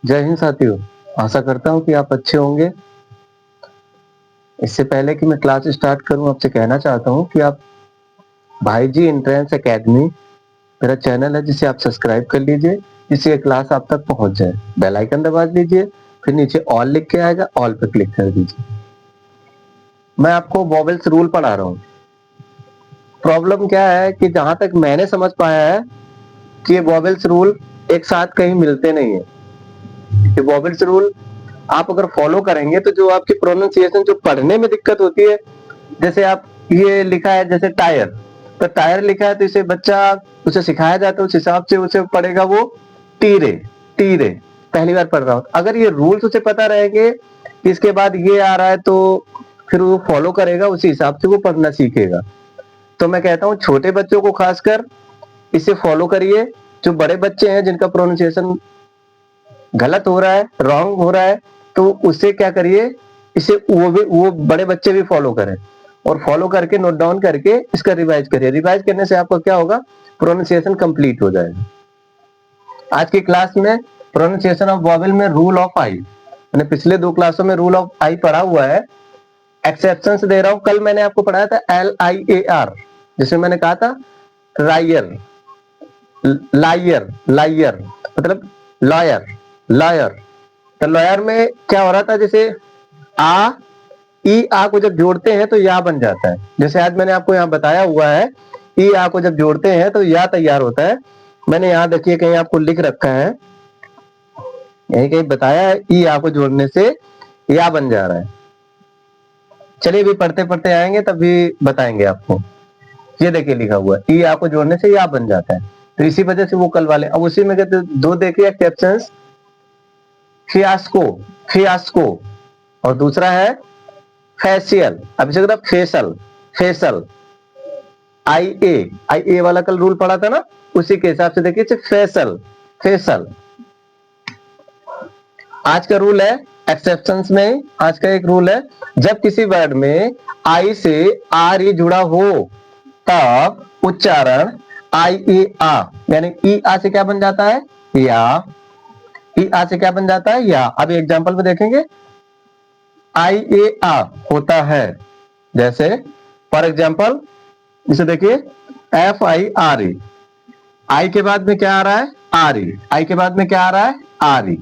जय हिंद साथियों, आशा करता हूँ कि आप अच्छे होंगे। इससे पहले कि मैं क्लास स्टार्ट करूँ, आपसे कहना चाहता हूँ कि आप भाई जी एंट्रेंस एकेडमी मेरा चैनल है, जिसे आप सब्सक्राइब कर लीजिए, जिससे ये क्लास आप तक पहुँच जाए। बेल आइकन दबा दीजिए, फिर नीचे ऑल लिख के आएगा, ऑल पे क्लिक कर दीजिए। मैं आपको वॉवेल्स रूल पढ़ा रहा हूँ। प्रॉब्लम क्या है कि जहां तक मैंने समझ पाया है कि ये वॉवेल्स रूल एक साथ कहीं मिलते नहीं है। ये वॉवेल्स रूल आप अगर फॉलो करेंगे तो जो आपकी प्रोनाउंसिएशन जो पढ़ने में दिक्कत होती है, जैसे आप ये लिखा है जैसे टायर, तो टायर लिखा है तो इसे बच्चा उसे सिखाया जाता है, उस हिसाब से उसे पढ़ेगा वो टीरे। टीरे पहली बार पढ़ रहा हूँ, अगर ये रूल्स उसे पता रहेंगे कि इसके बाद ये आ रहा है तो फिर वो फॉलो करेगा, उसी हिसाब से वो पढ़ना सीखेगा। तो मैं कहता हूँ छोटे बच्चों को खासकर इसे फॉलो करिए। जो बड़े बच्चे हैं जिनका प्रोनाउंसिएशन गलत हो रहा है, रॉन्ग हो रहा है, तो उसे क्या करिए, इसे वो बड़े बच्चे भी फॉलो करें और फॉलो करके नोट डाउन करके इसका रिवाइज करिए। रिवाइज करने से आपका क्या होगा, प्रोनाउंसिएशन कंप्लीट हो जाएगा। आज की क्लास में प्रोनाउंसिएशन ऑफ वॉवेल में रूल ऑफ आई, मैंने पिछले 2 क्लासों में रूल ऑफ आई पढ़ा हुआ है। एक्सेप्शंस दे रहा हूं। कल मैंने आपको पढ़ाया था LIAR, जिसमें मैंने कहा था रायर, लायर, लायर मतलब लॉयर, लॉयर। तो लॉयर में क्या हो रहा था, जैसे आ ई आ को जब जोड़ते हैं तो या बन जाता है। जैसे आज मैंने आपको यहाँ बताया हुआ है, ई आ को जब जोड़ते हैं तो या तैयार होता है। मैंने यहाँ देखिए कहीं आपको लिख रखा है, यही कहीं बताया है, ई आ को जोड़ने से या बन जा रहा है। चलिए अभी पढ़ते पढ़ते आएंगे तभी बताएंगे आपको। ये देखिए लिखा हुआ है, ई आ को जोड़ने से या बन जाता है। तो इसी वजह से वो कल वाले, अब उसी में कहते दो देखिए एक्सेप्शंस, फियास्को, फियास्को, और दूसरा है फेशियल। अब इसे फेसल, फेसल, आई ए वाला कल रूल पढ़ा था ना, उसी के हिसाब से देखिए फेसल, फेसल। आज का रूल है एक्सेप्शंस में, आज का एक रूल है, जब किसी वर्ड में आई से आर ई जुड़ा हो तब उच्चारण आई ए आ, यानी ई आ से क्या बन जाता है, या। ई आ से क्या बन जाता है, या। अब एग्जांपल में देखेंगे, आई ए आ होता है, जैसे फॉर एग्जांपल इसे देखिए FIRE, आई के बाद में क्या आ रहा है, आर ई, आई के बाद में क्या आ रहा है, आर ई।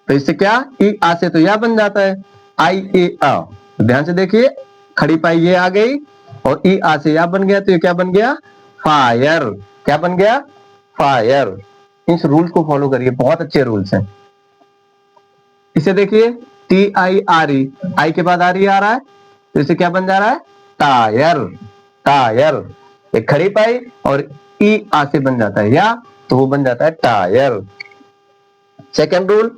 तो इससे क्या, ई आ से तो या बन जाता है, आई ए आ। तो ध्यान से देखिए, खड़ी पाई ये आ गई और ई आ से या बन गया, तो ये क्या बन गया, फायर। क्या बन गया, फायर। इस रूल्स को फॉलो करिए, बहुत अच्छे रूल्स हैं। इसे देखिए TIRE, आई के बाद आर ई आ रहा है, तो इसे क्या बन जा रहा है, टायर, टायर। एक खड़ी पाई और ई आ से बन जाता है या, तो वो बन जाता है टायर। सेकेंड रूल,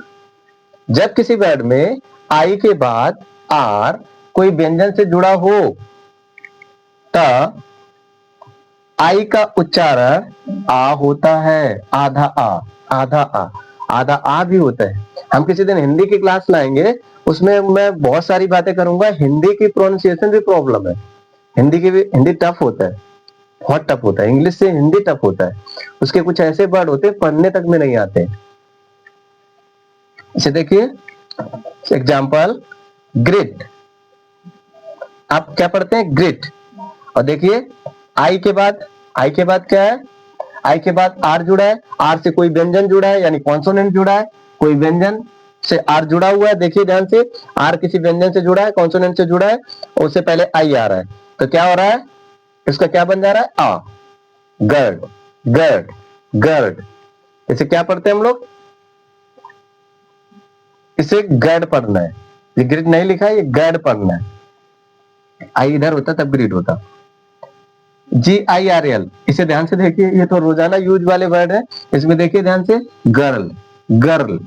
जब किसी वर्ड में आई के बाद आर कोई व्यंजन से जुड़ा हो तब आई का उच्चारण आ होता है, आधा आ, आधा आ, आधा आ भी होता है। हम किसी दिन हिंदी की क्लास लाएंगे, उसमें मैं बहुत सारी बातें करूंगा। हिंदी की प्रोनाउंसिएशन भी प्रॉब्लम है, हिंदी की भी, हिंदी टफ होता है, बहुत टफ होता है, इंग्लिश से हिंदी टफ होता है। उसके कुछ ऐसे वर्ड होते हैं पढ़ने तक में नहीं आते। इसे देखिए एग्जाम्पल, ग्रिट, आप क्या पढ़ते हैं, ग्रिट। और देखिए आई के बाद, आई के बाद क्या है, आई के बाद आर जुड़ा है, आर से कोई व्यंजन जुड़ा है, यानी कॉन्सोनेंट जुड़ा है, कोई व्यंजन से आर जुड़ा हुआ है। देखिए ध्यान से, आर किसी व्यंजन से जुड़ा है, कॉन्सोनेंट से जुड़ा है, और उससे पहले आई आ रहा है, तो क्या हो रहा है, इसका क्या बन जा रहा है, आ, गर्ड, गर्ड, गर्ड। इसे क्या पढ़ते हैं हम लोग, इसे गर्ड पढ़ना है। ये ग्रिड नहीं लिखा है, ये गर्ड पढ़ना है। आई इधर होता तब ग्रिड होता। GIRL, इसे ध्यान से देखिए, ये तो रोजाना यूज वाले वर्ड है। इसमें देखिए ध्यान से, गर्ल, गर्ल,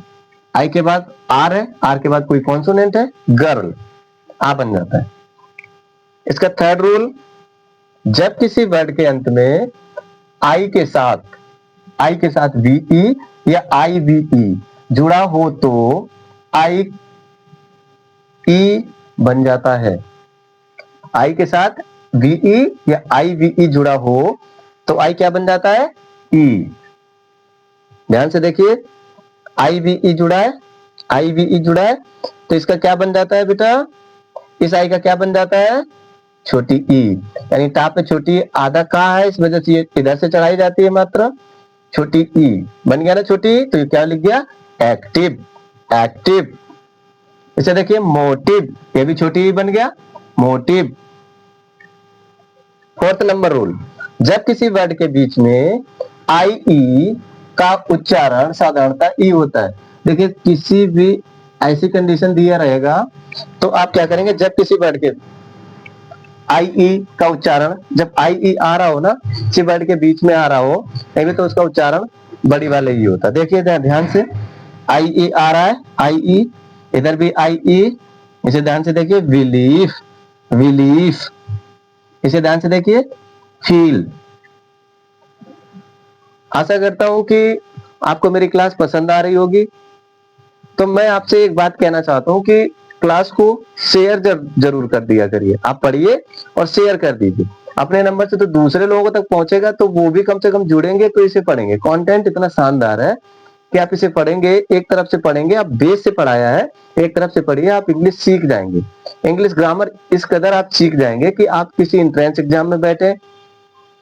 आई के बाद आर है, आर के बाद कोई कॉन्सोनेंट है, गर्ल, आ बन जाता है। इसका थर्ड रूल, जब किसी वर्ड के अंत में आई के साथ, आई के साथ VE या IVE जुड़ा हो तो आई ई बन जाता है। आई के साथ VE या IVE जुड़ा हो तो आई क्या बन जाता है, ई। ध्यान से देखिए, IVE जुड़ा है, IVE जुड़ा है, तो इसका क्या बन जाता है बेटा, इस आई का क्या बन जाता है, छोटी ई, यानी टा पे छोटी आधा कहा है, इस वजह से ये इधर से चढ़ाई जाती है मात्रा, छोटी ई बन गया ना छोटी, तो ये क्या लिख गया, एक्टिव, एक्टिव। इसे देखिए मोटिव, ये भी छोटी ई बन गया, मोटिव। फोर्थ नंबर रूल, जब किसी वर्ड के बीच में आई ई का उच्चारण साधारणतः ई होता है। देखिए किसी भी ऐसी कंडीशन दिया रहेगा तो आप क्या करेंगे, जब किसी वर्ड के आई ई का उच्चारण, जब आई ई आ रहा हो ना, किसी वर्ड के बीच में आ रहा हो कहीं भी, तो उसका उच्चारण बड़ी वाले ई होता है। देखिए ध्यान से, आई ई आ रहा है, आई ई, इधर भी आई ई, इसे ध्यान से देखिए, बिलीफ, बिलीफ, इसे ध्यान से देखिए, फील। आशा करता हूं कि आपको मेरी क्लास पसंद आ रही होगी। तो मैं आपसे एक बात कहना चाहता हूं कि क्लास को शेयर जरूर कर दिया करिए, आप पढ़िए और शेयर कर दीजिए अपने नंबर से, तो दूसरे लोगों तक पहुंचेगा, तो वो भी कम से कम जुड़ेंगे, तो इसे पढ़ेंगे। कंटेंट इतना शानदार है कि आप इसे पढ़ेंगे, एक तरफ से पढ़ेंगे, आप बेस से पढ़ाया है, एक तरफ से पढ़िए, आप इंग्लिश सीख जाएंगे। इंग्लिश ग्रामर इस कदर आप सीख जाएंगे कि आप किसी एंट्रेंस एग्जाम में बैठे,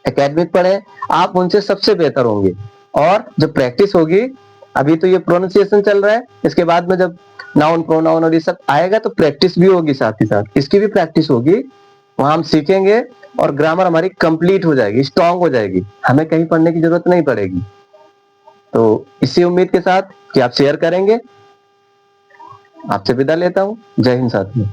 एकेडमिक पढ़े, आप उनसे सबसे बेहतर होंगे। और जब प्रैक्टिस होगी, अभी तो ये प्रोनाउंसिएशन चल रहा है, इसके बाद में जब नाउन प्रोनाउन और ये सब आएगा तो प्रैक्टिस भी होगी, साथ ही साथ इसकी भी प्रैक्टिस होगी, वहां हम सीखेंगे और ग्रामर हमारी कंप्लीट हो जाएगी, स्ट्रांग हो जाएगी, हमें कहीं पढ़ने की जरूरत नहीं पड़ेगी। तो इसी उम्मीद के साथ कि आप शेयर करेंगे, आपसे विदा लेता हूं। जय हिंद साथियों।